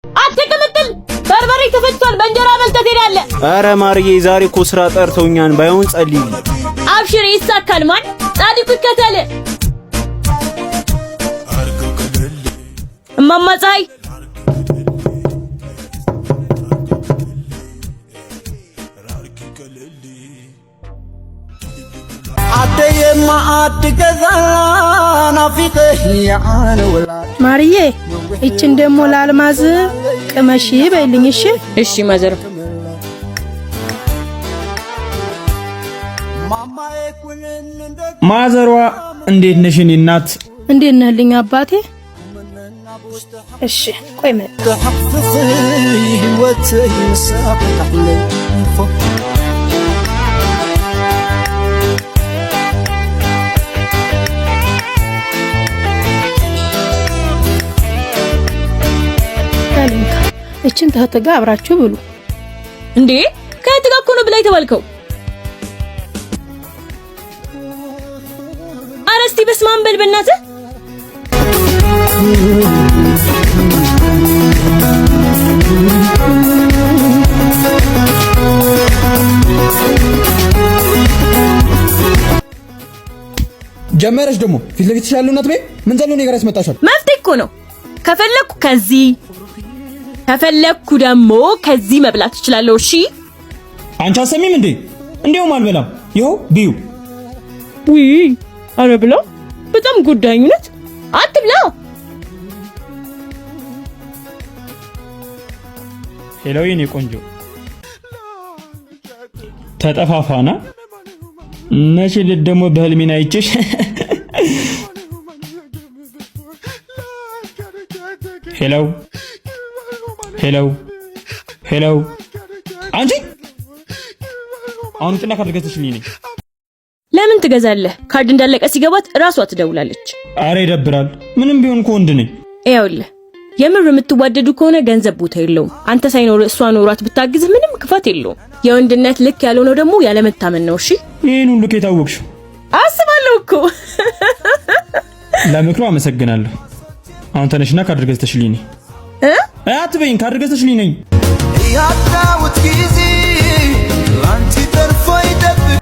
አትቀምጥል በርበሬ ተፈጭቷል በእንጀራ በልተህ ትሄዳለህ። አረ ማርዬ ዛሬ እኮ ስራ ጠርተውኛል ባይሆን ጸልይልኝ። አብሽር ይሳካል። ማን ጻድቁ ይከተል። እማማ ፀሐይ አደየማ አድገዛና ፊትህ ያነ ወላ ማርዬ እቺን ደሞ ለአልማዝ ቅመሽ በይልኝ። እሺ እሺ ማዘር። ማዘሯ እንዴት ነሽ የኔ እናት? እንዴት ነህልኝ አባቴ? እሺ ቆይ መጣ ተሐፍፍ ህይወት ይሳቅ አለኝ እቺን ተተጋ አብራችሁ ብሉ። እንዴ ከትጋኩ ነው ብላይ ተባልከው? አረስቲ በስማን በል በእናትህ። ጀመረሽ ደግሞ ፊት ለፊት ያለው እናት በይ ምን ዘሎ ነገር ያስመጣሻል? መፍትሄ እኮ ነው። ከፈለኩ ከዚህ ከፈለኩ ደግሞ ከዚህ መብላት እችላለሁ። እሺ አንቺ አሰሚም እንዴ? እንደውም አልበላም። ይኸው ቢዩ ውይ አረ ብላ በጣም ጉዳዩነት አትብላ። ሄሎ የኔ ቆንጆ ተጠፋፋና መቼ ልደሞ በህልሜና አይቼሽ ሄሎ ሄሎ ሄሎ አንቺ አሁን ጥና ካርድ ገዝተሽልኝ ነኝ። ለምን ትገዛለህ? ካርድ እንዳለቀ ሲገባት እራሷ ትደውላለች። አረ ይደብራል። ምንም ቢሆን እኮ ወንድ ነኝ። ይኸውልህ የምር የምትዋደዱ ከሆነ ገንዘብ ቦታ የለውም። አንተ ሳይኖር እሷ ኖሯት ብታግዝ ምንም ክፋት የለውም። የወንድነት ልክ ያልሆነው ደግሞ ያለመታመን ነው። እሺ ይሄን ሁሉ ከታወቅሽ አስባለሁ እኮ። ለምክሩ አመሰግናለሁ። አሁን ተነሽና ካርድ ገዝተሽልኝ ነኝ። አትበይኝ፣ ካርድ ገዝተሽልኝ ነኝ። ያዳውት ጊዜ አንቺ ተርፎ ይደግ